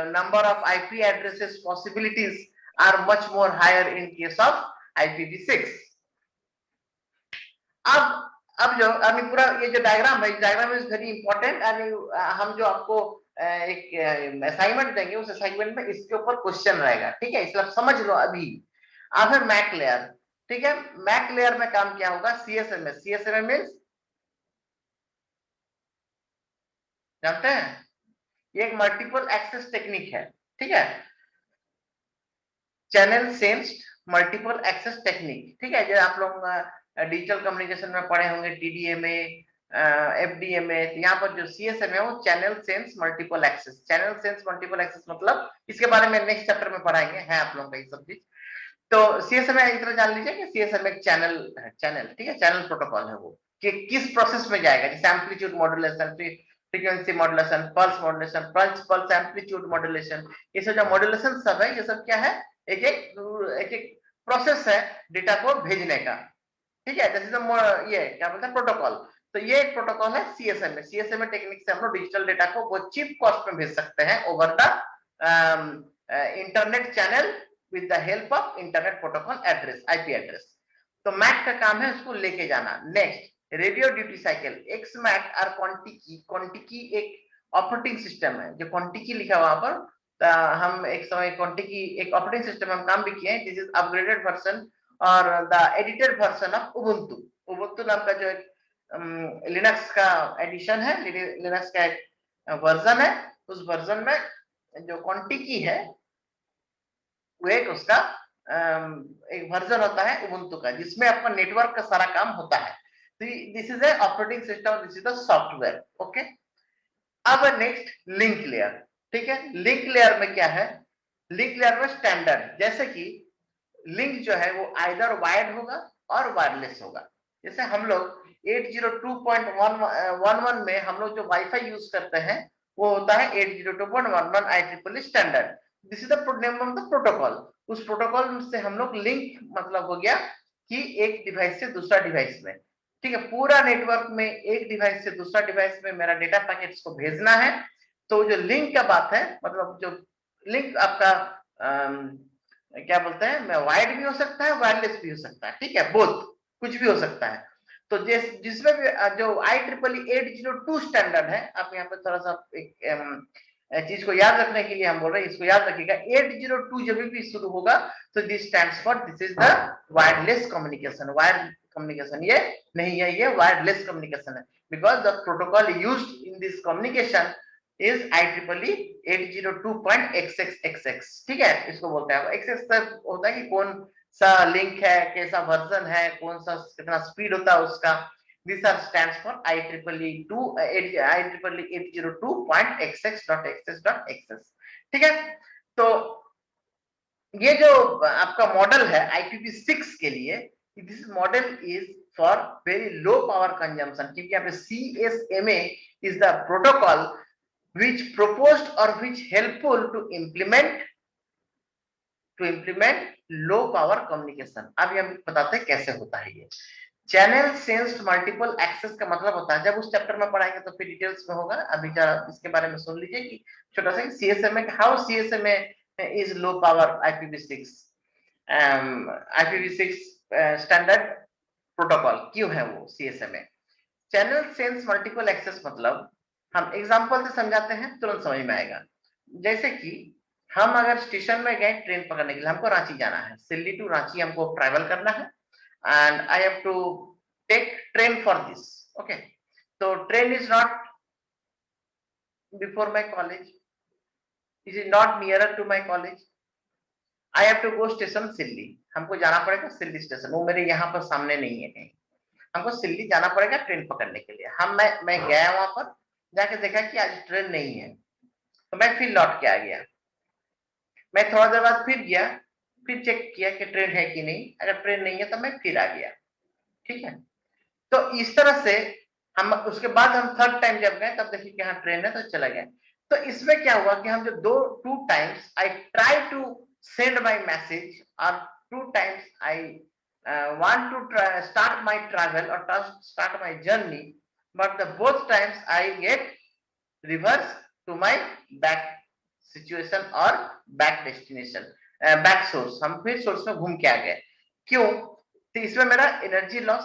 number of IP addresses possibilities are much more higher in case of IPv6. अब जो अभी पूरा ये जो डायग्राम है, डायग्राम इज वेरी इंपॉर्टेंट। हम जो आपको एक असाइनमेंट देंगे, उस असाइनमेंट में इसके ऊपर क्वेश्चन रहेगा। ठीक है, इसलिए समझ लो अभी। अब है मैक लेयर। ठीक है, मैक लेयर में काम क्या होगा, CSMA मीन्स जानते हैं, ये एक मल्टीपल एक्सेस टेक्निक है। ठीक है, channel sensed multiple access technique. ठीक है, जो आप लोग डिजिटल कम्युनिकेशन में पढ़े होंगे, TDMA, FDMA, यहाँ पर जो CSM है वो channel sense multiple access. Channel sense multiple access मतलब इसके बारे में नेक्स्ट चैप्टर में पढ़ाएंगे, है आप लोगों का ये सब चीज। तो CSM इस तरह जान लीजिए कि CSM एक चैनल है, चैनल, ठीक है, चैनल प्रोटोकॉल है वो, कि किस प्रोसेस में जाएगा, जैसे amplitude modulation, frequency modulation, pulse modulation, pulse amplitude modulation, ये सब जो मॉड्यूलेशन सब है, ये सब क्या है, एक एक प्रोसेस है डेटा को भेजने का, ठीक है। जैसे ये क्या बोलते हैं, प्रोटोकॉल। तो ये एक प्रोटोकॉल है CSMA। CSMA टेक्निक से हम लोग डिजिटल डेटा को बहुत चीप कॉस्ट में भेज सकते हैं over the internet channel with the help of internet protocol address, IP address. तो मैक का काम है उसको लेके जाना। Next, radio duty cycle, XMAC और क्वांटिकी। क्वांटिकी एक ऑपरेटिंग सिस्टम है, जो क्वांटिकी लिखा हुआ पर हम एक समय क्वांटिकी एक ऑपरेटिंग सिस्टम हम काम भी किए हैं। दिस इज अपग्रेडेड वर्जन और the edited version of Ubuntu. Ubuntu नाम का जो एक लिनक्स का एडिशन है, लिनक्स का एक वर्जन है, उस वर्जन में जो क्वांटिकी है वो एक उसका एक वर्जन होता है उबुंटू का, जिसमें आपका नेटवर्क का सारा काम होता है। तो this is a operating system, this is the software, okay. अब नेक्स्ट लिंक लेयर, ठीक है। लिंक लेयर में क्या है, लिंक लेयर में स्टैंडर्ड, जैसे कि लिंक जो है वो आइदर वायर्ड होगा और वायरलेस होगा। जैसे हम लोग 802.11 में हम लोग जो वाईफाई यूज करते हैं वो होता है 802.11 IEEE standard. This is the name of the protocol. उस प्रोटोकॉल से हम लोग लिंक मतलब हो गया कि एक डिवाइस से दूसरा डिवाइस में, ठीक है, पूरा नेटवर्क में एक डिवाइस से दूसरा डिवाइस में मेरा डेटा पैकेट्स को भेजना है। तो जो लिंक का बात है, मतलब जो लिंक आपका क्या बोलते हैं, वायर्ड भी हो सकता है, वायरलेस भी हो सकता है, ठीक है, बोथ, कुछ भी हो सकता है। तो जिसमें भी जो IEEE 802 स्टैंडर्ड है, आप यहाँ पे थोड़ा सा एक चीज को याद रखने के लिए हम बोल रहे हैं, इसको याद रखिएगा। 802 जब भी शुरू होगा तो this stands for, this is the wireless communication. Wire communication ये नहीं है, ये वायरलेस कम्युनिकेशन है, because the protocol used in this communication is IEEE 802.xxxx, ठीक है, इसको बोलते हैं। XX तक होता है कि कौन सा लिंक है, कैसा वर्जन है, कौन सा कितना स्पीड होता है उसका। These are stands for IEEE 802.xx.xx.xx, ठीक है। तो ये जो आपका मॉडल है IPv6 के लिए, this model is for very low power consumption, क्योंकि यहाँ पे CSMA is the protocol which proposed or which helpful to implement low power communication। अब हम बताते हैं कैसे होता है ये। चैनल सेंस्ड मल्टीपल एक्सेस का मतलब होता है, जब उस चैप्टर में पढ़ाएंगे तो फिर डिटेल्स में होगा, अभी जरा इसके बारे में सुन लीजिए कि छोटा सा CSMA, how CSMA is low power IPv6। IPv6 standard protocol क्यों है वो CSMA। Channel sense multiple access मतलब, हम एग्जांपल से समझाते हैं, तुरंत समझ में आएगा। जैसे कि हम अगर स्टेशन में गए ट्रेन पकड़ने के लिए, हमको रांची जाना है, दिल्ली टू रांची हमको ट्रैवल करना है, and I have to take train for this, okay. तो train is not before my college, it is not nearer to my college, I have to go station Silli, हमको जाना पड़ेगा सिल्ली स्टेशन, वो मेरे यहाँ पर सामने नहीं है कहीं, हमको सिल्ली जाना पड़ेगा ट्रेन पकड़ने के लिए। मैं गया वहां पर, जाके देखा कि आज ट्रेन नहीं है, तो मैं फिर लौट के आ गया। मैं थोड़ा देर बाद फिर गया, फिर चेक किया कि ट्रेन है कि नहीं, अगर ट्रेन नहीं है तो मैं फिर आ गया, ठीक है। तो इस तरह से हम उसके बाद हम थर्ड टाइम जब गए तब देखिए कि हाँ ट्रेन है, तो चला गया। तो इसमें क्या हुआ कि हम जो two times I try to send my message, और two times I want to start my travel or start my journey, but the both times I get reverse to my back situation or back destination, back source, हम फिर source में घूम के आ गए। क्यों, तो इसमें मेरा एनर्जी लॉस,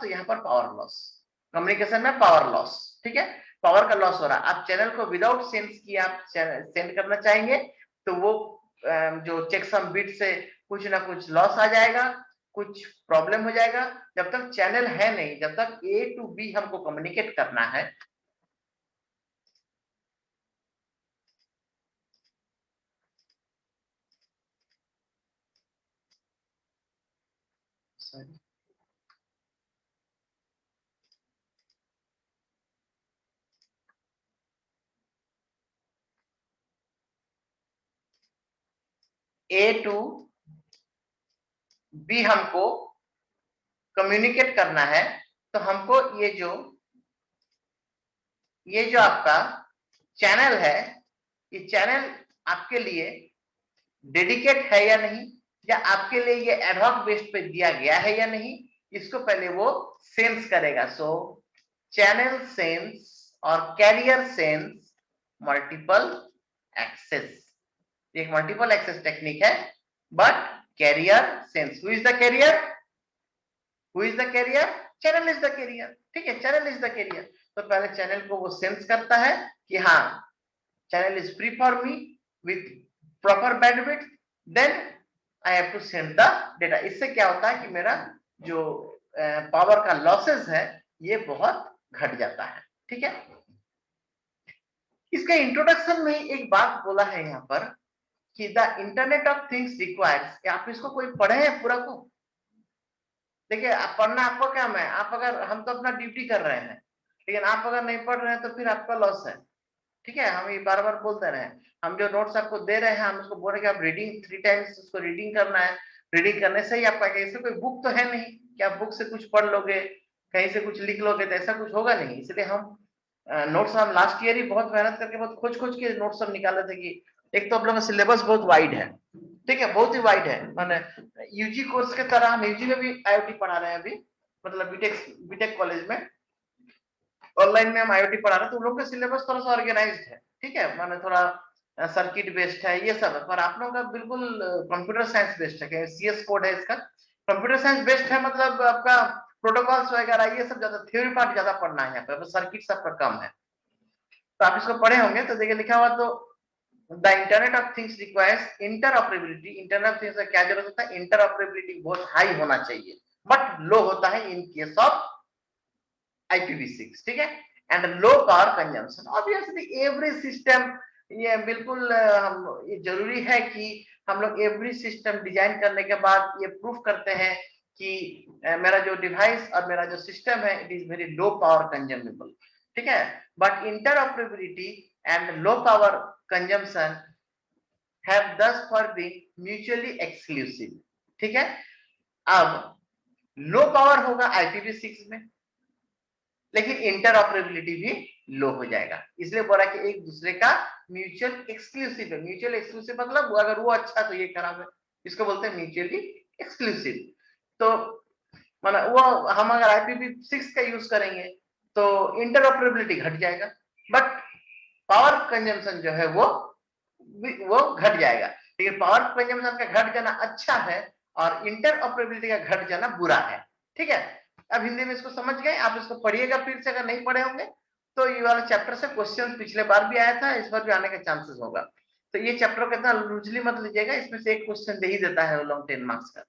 तो यहाँ पर पावर लॉस, कम्युनिकेशन में पावर लॉस, ठीक है, पावर का लॉस हो रहा है। आप चैनल को विदाउट सेंस की आप सेंड करना चाहेंगे तो वो जो चेकसम बिट से कुछ ना कुछ लॉस आ जाएगा, कुछ प्रॉब्लम हो जाएगा। जब तक चैनल है नहीं, जब तक A to B हमको कम्युनिकेट करना है, A टू B हमको कम्युनिकेट करना है, तो हमको ये जो आपका चैनल है, ये चैनल आपके लिए डेडिकेट है या नहीं, या आपके लिए ये एडहॉक बेस पे दिया गया है या नहीं, इसको पहले वो सेंस करेगा। सो चैनल सेंस और कैरियर सेंस मल्टीपल एक्सेस, एक मल्टीपल एक्सेस टेक्निक है। But carrier sense, who is the carrier, who is the carrier, channel is the carrier. ठीक है, चैनल इज द कैरियर। तो पहले चैनल को वो सेंस करता है कि हाँ channel is free for me with proper bandwidth, then I have to send the data. इससे क्या होता है कि मेरा जो पावर का लॉसेस है ये बहुत घट जाता है। ठीक है, इसका इंट्रोडक्शन में एक बात बोला है यहाँ पर कि the internet of things requires, आप इसको कोई पढ़े हैं पूरा को? देखिए, आप पढ़ना आपका काम है, आप अगर, हम तो अपना ड्यूटी कर रहे हैं, लेकिन आप अगर नहीं पढ़ रहे हैं तो फिर आपका लॉस है। ठीक है, हम ये बार बार बोलते रहे, हम जो नोट्स आपको दे रहे हैं हम उसको बोल रहे हैं कि आप रीडिंग 3 टाइम्स उसको रीडिंग करना है। रीडिंग करने से ही आपका, ऐसे कोई बुक तो है नहीं कि आप बुक से कुछ पढ़ लोगे, कहीं से कुछ लिख लोगे, तो ऐसा कुछ होगा नहीं। इसलिए हम नोट्स, हम लास्ट ईयर ही बहुत मेहनत करके बहुत खोज के नोट्स हम निकाले थे कि एक तो हम लोग का सिलेबस बहुत वाइड है। ठीक है, बहुत ही वाइड है, माने यूजी कोर्स के तरह हम यूजी में भी आईओटी पढ़ा रहे हैं अभी, मतलब बीटेक कॉलेज में ऑनलाइन में हम आईओटी पढ़ा रहे हैं, तो उन लोग का सिलेबस थोड़ा सा ऑर्गेनाइज्ड है। ठीक है, माने थोड़ा सर्किट बेस्ड है ये सब है, पर आप लोगों का बिल्कुल कंप्यूटर साइंस बेस्ड है, सीएस कोड है इसका, कंप्यूटर साइंस बेस्ड है, मतलब आपका प्रोटोकॉल्स वगैरह ये सब ज्यादा, थ्योरी पार्ट ज्यादा पढ़ना है यहाँ पे, सर्किट सबका कम है। तो आप इसको पढ़े होंगे, तो देखिए लिखा हुआ, तो the internet of things requires interoperability. Internet of things का क्या जरूरत होता है? इंटरऑपरेबिलिटी बहुत हाई होना चाहिए, बट लो होता है इन केस ऑफ IPv6। ठीक है, and low power consumption. Obviously every system, ये बिल्कुल हम, ये जरूरी है कि हम लोग एवरी सिस्टम डिजाइन करने के बाद ये प्रूफ करते हैं कि मेरा जो डिवाइस और मेरा जो सिस्टम है it is very low power consumable. ठीक है, but interoperability and low power consumption have thus far been mutually exclusive। ठीक है, अब लो पावर होगा IPv6 में, लेकिन इंटरऑपरेबिलिटी भी लो हो जाएगा, इसलिए बोला कि एक दूसरे का म्यूचुअल एक्सक्लूसिव है। म्यूचुअल एक्सक्लूसिव मतलब अगर वो अच्छा तो ये खराब है, इसको बोलते हैं म्यूचुअली एक्सक्लूसिव। तो माना वो, हम अगर IPv6 का यूज करेंगे तो इंटरऑपरेबिलिटी घट जाएगा, बट पावर कंजम्पशन जो है वो घट जाएगा। लेकिन पावर कंजम्पशन का घट जाना अच्छा है और इंटरऑपरेबिलिटी का घट जाना बुरा है। ठीक है, अब हिंदी में इसको समझ गए, आप इसको पढ़िएगा फिर से, अगर नहीं पढ़े होंगे तो ये वाला चैप्टर से क्वेश्चन पिछले बार भी आया था, इस बार भी आने का चांसेस होगा। तो ये चैप्टर को इतना लूजली मत लीजिएगा, इसमें से एक क्वेश्चन दे ही देता है लॉन्ग 10 मार्क्स का।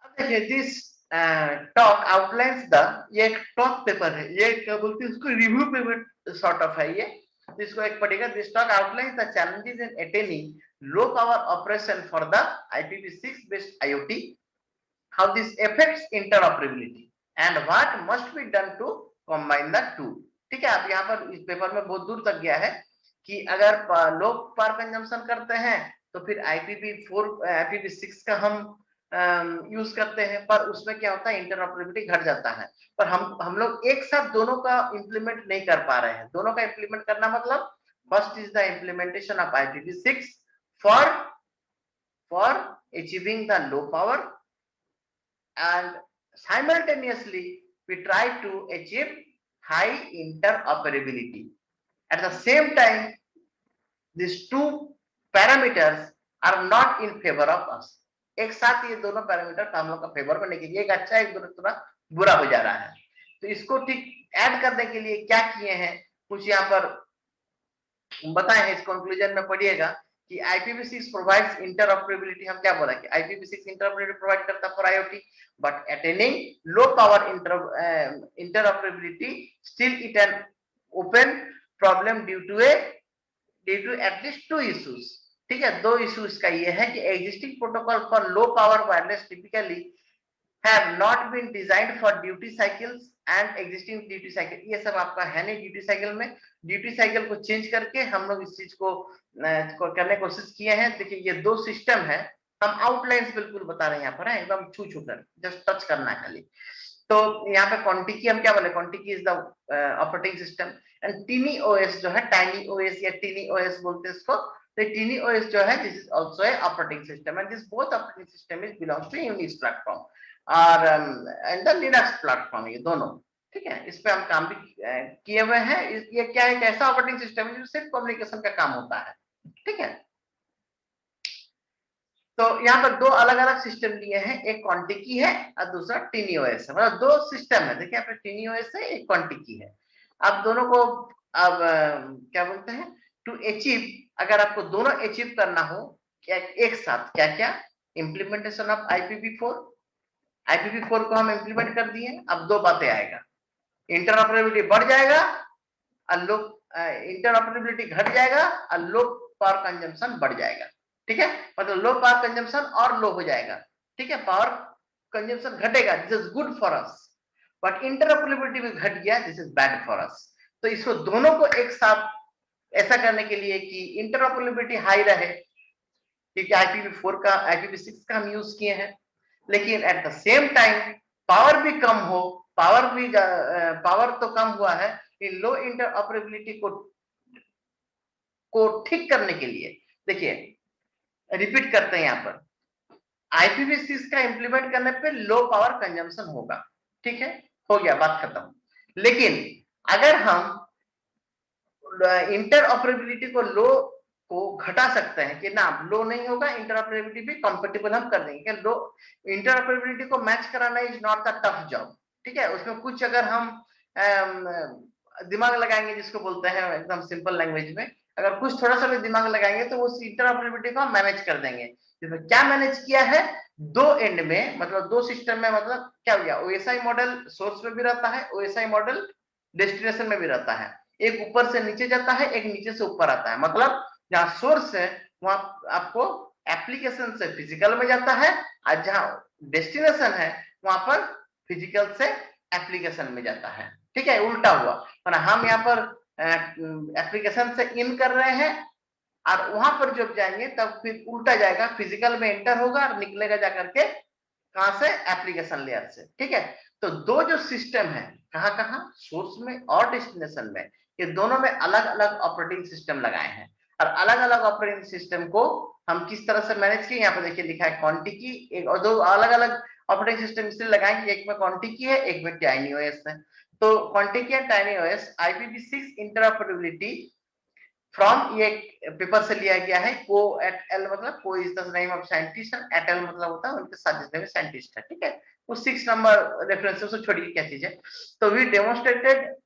अब देखिए, दिस टॉक आउटलाइंस द, ये एक टॉक पेपर है, ये क्या बोलते हैं उसको, रिव्यू पेपर सॉर्ट ऑफ है ये, इसको एक पढ़ेगा। This talk outlines the challenges in attaining low power operation for the IPv6 based IoT, how this affects interoperability and what must be done to combine the two। ठीक है, आप यहाँ पर इस पेपर में बहुत दूर तक गया है कि अगर लोग पावर कंजम्पशन करते हैं तो फिर IPv6 का हम यूज करते हैं, पर उसमें क्या होता है, इंटरऑपरेबिलिटी घट जाता है। पर हम लोग एक साथ दोनों का इंप्लीमेंट नहीं कर पा रहे हैं। दोनों का इंप्लीमेंट करना मतलब, first is the implementation of IPv6 for achieving the low power, and simultaneously we try to achieve high interoperability. At the same time, these two parameters are not in favor of us। एक साथ ये दोनों parameter हम लोग का favour में नहीं, एक अच्छा है, एक थोड़ा बुरा हो जा रहा है। तो इसको ठीक ऐड करने के लिए क्या किए हैं, कुछ यहाँ पर बताए हैं, इस कंक्लूजन में पढ़िएगा कि IPv6 प्रोवाइड्स इंटरऑपरेबिलिटी। हम क्या बोला कि IPv6 इंटरऑपरेबिलिटी प्रोवाइड करता for IoT, but attaining low power interoperability still it an open problem due to at least 2 issues. ठीक है, 2 इश्यूज का ये है कि existing protocol for low power wireless typically have not been designed for duty cycles and existing duty cycle. ये सब आपका है नहीं ड्यूटी साइकिल में। ड्यूटी साइकिल को चेंज करके हम लोग इस चीज को करने की कोशिश किए हैं। देखिए ये दो सिस्टम है, हम आउटलाइंस बिल्कुल बता रहे हैं यहाँ पर, है एकदम छू छू कर, जस्ट टच करना है खाली। तो यहाँ पे कॉन्टिकी हम क्या बोले, Contiki is the operating system, and tiny OS जो है, टाइनी ओएस या टीनी ओएस बोलते हैं इसको। तो टीनी ओएस जो है this is also a operating system, and this both operating system is belongs to Unix platform और एंड द लिनक्स प्लेटफॉर्म, ये दोनों। ठीक है, इस पे हम काम भी किए हुए हैं। ये क्या है, एक ऐसा ऑपरेटिंग सिस्टम है जो सिर्फ कम्युनिकेशन का काम होता है। ठीक है, तो यहाँ पर दो अलग अलग सिस्टम लिए हैं, एक क्वांटिकी है और दूसरा टीनीओएस है, मतलब दो सिस्टम है। देखिए यहाँ पे टीनीओएस है, एक क्वांटिकी है। अब दोनों को अब क्या बोलते हैं, टू अचीव, अगर आपको दोनों अचीव करना हो क्या एक साथ, क्या क्या, इम्प्लीमेंटेशन ऑफ IPv4। IPv4 को हम इम्प्लीमेंट कर दिए। अब दो बातें आएगा, इंटरऑपरेबिलिटी बढ़ जाएगा और लो, इंटरऑपरेबिलिटी घट जाएगा और लो पावर कंजम्पशन बढ़ जाएगा। ठीक है, मतलब लो पावर कंजम्पशन और लो हो जाएगा। ठीक है, पावर कंजम्पशन घटेगा, this is good for us, but interoperability भी घट गया, this is bad for us. तो इसको दोनों को एक साथ ऐसा करने के लिए कि इंटरऑपरेबिलिटी हाई रहे, क्योंकि IPv4 का, IPv6 का हम यूज किए हैं, लेकिन at the same time power भी कम हो, पावर तो कम हुआ है, लो इंटरऑपरेबिलिटी को ठीक करने के लिए। देखिए रिपीट करते हैं, यहाँ पर IPv6 का इंप्लीमेंट करने पे लो पावर कंजम्पशन होगा। ठीक है, हो गया, बात खत्म। लेकिन अगर हम इंटरऑपरेबिलिटी को लो को घटा सकते हैं कि ना लो नहीं होगा, इंटरऑपरेबिलिटी भी कंपेटेबल हम कर देंगे। लो इंटरऑपरेबिलिटी को मैच कराना is not the tough job. ठीक है, उसमें कुछ अगर हम दिमाग लगाएंगे, जिसको बोलते हैं एकदम सिंपल लैंग्वेज में, अगर कुछ थोड़ा सा भी दिमाग लगाएंगे तो उस इंटरऑपरेबिलिटी को हम मैनेज कर देंगे। जिसमें क्या मैनेज किया है, दो एंड में, मतलब दो सिस्टम में, मतलब क्या हो गया, OSI मॉडल सोर्स में भी रहता है, OSI मॉडल डेस्टिनेशन में भी रहता है। एक ऊपर से नीचे जाता है, एक नीचे से ऊपर आता है। मतलब जहाँ सोर्स है वहां आपको एप्लीकेशन से फिजिकल में जाता है, और जहाँ डेस्टिनेशन है वहां पर फिजिकल से एप्लीकेशन में जाता है। ठीक है, उल्टा हुआ, और हम यहाँ पर एप्लीकेशन से इन कर रहे हैं और वहां पर जब जाएंगे तब फिर उल्टा जाएगा, फिजिकल में एंटर होगा और निकलेगा जाकर के कहां से, एप्लीकेशन लेयर से। ठीक है, तो दो जो सिस्टम है, कहाँ कहाँ, सोर्स में और डेस्टिनेशन में, ये दोनों में अलग अलग ऑपरेटिंग सिस्टम लगाए हैं। और अलग अलग ऑपरेटिंग सिस्टम को हम किस तरह से मैनेज किए, यहाँ पे देखिए लिखा है क्वांटिकी, एक और दो अलग अलग ऑपरेटिंग सिस्टम इसलिए लगाएंगे, एक में क्वांटिकी है, एक में टाइनी ओएस है। तो Contiki and tiny OS IPv6 interoperability from, ये पेपर से लिया गया है, को एट एल, मतलब Ko is the name of scientist, et al मतलब होता है उनके साथ जितने भी साइंटिस्ट है। ठीक है, वो 6 नंबर रेफरेंस उसको छोड़िए क्या चीज है। तो we demonstrated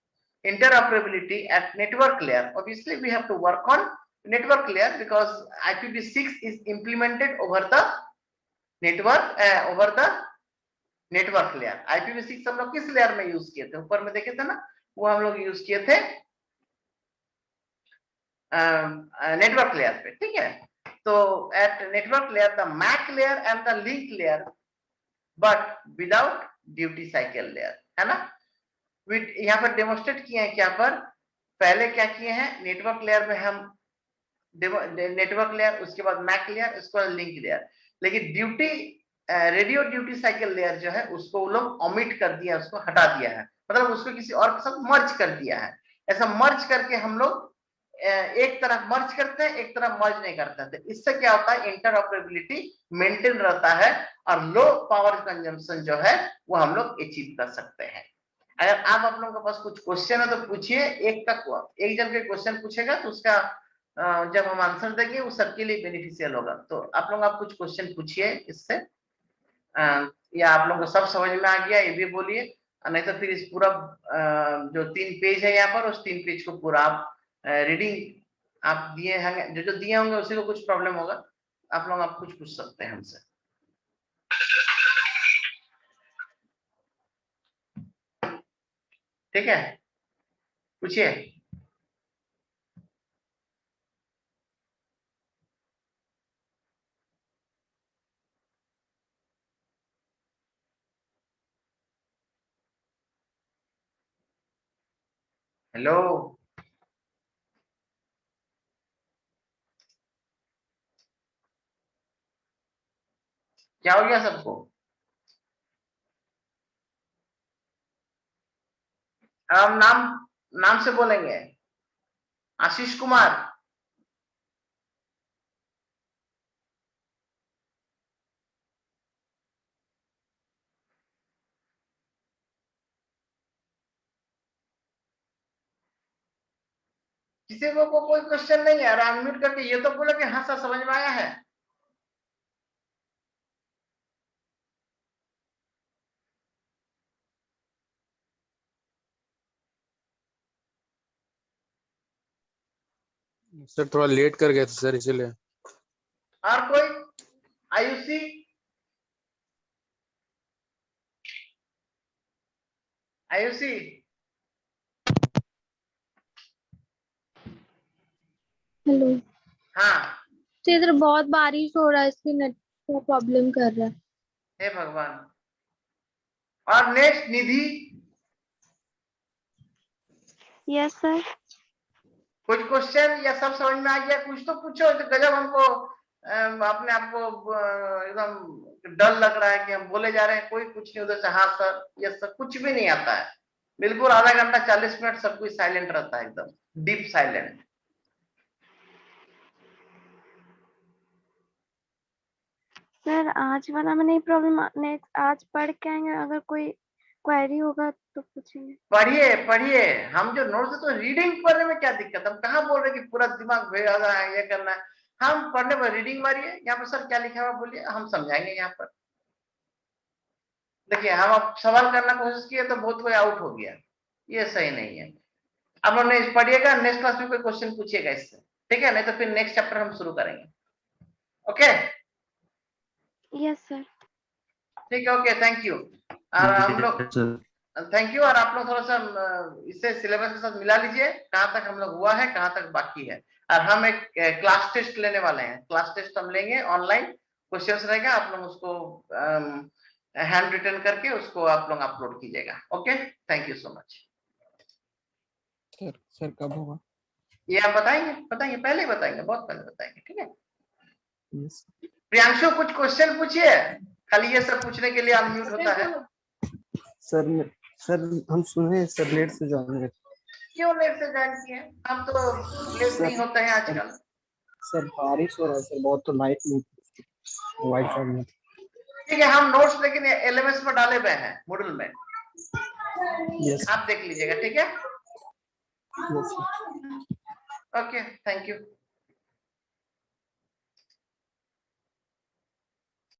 interoperability at network layer. Obviously we have to work on network layer because IPv6 is implemented over the network layer. IPv6 हम लोग किस लेयर में यूज किए थे, ऊपर में देखे थे ना, वो हम लोग यूज किए थे नेटवर्क लेयर पे। ठीक है, तो at network layer the MAC layer and the link layer, but without duty cycle layer, है ना। यहाँ पर डेमोन्स्ट्रेट किए हैं, क्या पर पहले क्या किए हैं, नेटवर्क लेयर में हम नेटवर्क लेयर, उसके बाद मैक लेयर, उसके बाद लिंक लेयर, लेकिन duty radio duty cycle layer जो है उसको वो लोग ओमिट कर दिया, उसको हटा दिया है, मतलब उसको किसी और के साथ मर्ज कर दिया है। ऐसा मर्ज करके हम लोग एक तरफ मर्ज करते हैं, एक तरफ मर्ज नहीं करते थे। इससे क्या होता है, इंटरऑपरेबिलिटी मेंटेन रहता है और लो पावर कंजम्पशन जो है वो हम लोग अचीव कर सकते हैं। अगर आप लोगों के पास कुछ क्वेश्चन है तो पूछिए, एक जन के क्वेश्चन पूछेगा तो उसका जब हम आंसर देंगे वो सबके लिए बेनिफिशियल होगा। तो आप कुछ क्वेश्चन पूछिए इससे, या आप लोगों को सब समझ में आ गया ये भी बोलिए, नहीं तो फिर इस पूरा जो 3 पेज है यहाँ पर, उस 3 पेज को पूरा आप रीडिंग आप दिए होंगे, जो जो दिए होंगे उसी को कुछ प्रॉब्लम होगा, आप कुछ पूछ सकते हैं हमसे। ठीक है, पूछिए। हेलो, क्या हो गया सबको? अब नाम नाम से बोलेंगे। आशीष कुमार, किसी को कोई क्वेश्चन नहीं है? अनम्यूट करके ये तो बोलो कि हाँ सर समझ में आया है। सर थोड़ा लेट कर गए थे सर इसलिए। और कोई? आयुषी, आयुषी, हेलो। हाँ। तो इधर बहुत बारिश हो रहा है, इसलिए नेट का प्रॉब्लम कर रहा है। हे भगवान। और नेक्स्ट निधि, यस सर। कुछ क्वेश्चन या सब समझ में आ गया? कुछ तो पूछो। तो गजब हमको अपने आप को एकदम डर लग रहा है कि हम बोले जा रहे हैं, कोई कुछ नहीं उधर से हाँ सर ये सब कुछ भी नहीं आता है। बिल्कुल आधा घंटा 40 मिनट सब कुछ साइलेंट रहता है, एकदम डीप साइलेंट। सर आज वाला में नहीं प्रॉब्लम, नेक्स्ट आज पढ़ के आएंगे, अगर कोई क्वेरी होगा तो पूछेंगे। पढ़िए पढ़िए, हम जो नोट्स तो रीडिंग पढ़ने में क्या दिक्कत? हम कहाँ बोल रहे कि पूरा दिमाग भेजा है ये करना है। हम पढ़ने पर रीडिंग मारिए। यहाँ पर सर क्या लिखा हुआ बोलिए, हम समझाएंगे। यहाँ पर देखिए, हम अब सवाल करना कोशिश किए तो बहुत कोई आउट हो गया, ये सही नहीं है। अब हमने पढ़िएगा, नेक्स्ट क्लास में कोई क्वेश्चन पूछिएगा इससे, ठीक है? नहीं तो फिर नेक्स्ट चैप्टर हम शुरू करेंगे। ओके? Yes sir. ठीक है, ओके, थैंक यू। और हम लोग थैंक यू। और आप लोग थोड़ा सा इसे सिलेबस के साथ मिला लीजिए, कहाँ तक हम लोग हुआ है, कहाँ तक बाकी है। और हम एक क्लास टेस्ट लेने वाले हैं। क्लास टेस्ट हम लेंगे, ऑनलाइन क्वेश्चंस रहेगा, आप लोग उसको हैंड रिटन करके उसको आप लोग अपलोड कीजिएगा। Okay, thank you so much. Sir कब होगा? ये आप बताएंगे? बताएंगे, पहले ही बताएंगे, बहुत पहले बताएंगे, ठीक है? यस प्रियांशु, कुछ क्वेश्चन पूछिए। खाली ये सब पूछने के लिए अनम्यूट होता है। सर। सर हम सुने सर लेट से ज्वाइन हुए। क्यों लेट से ज्वाइन किए? हम तो लेट नहीं होते हैं आजकल। सर बारिश हो रहा है सर बहुत, तो लाइट नहीं वाईफाई में। ठीक है, हम नोट्स लेकिन एलएमएस में डाले हुए हैं मॉड्यूल में, यस आप देख लीजिएगा, ठीक है? यस। Okay, thank you.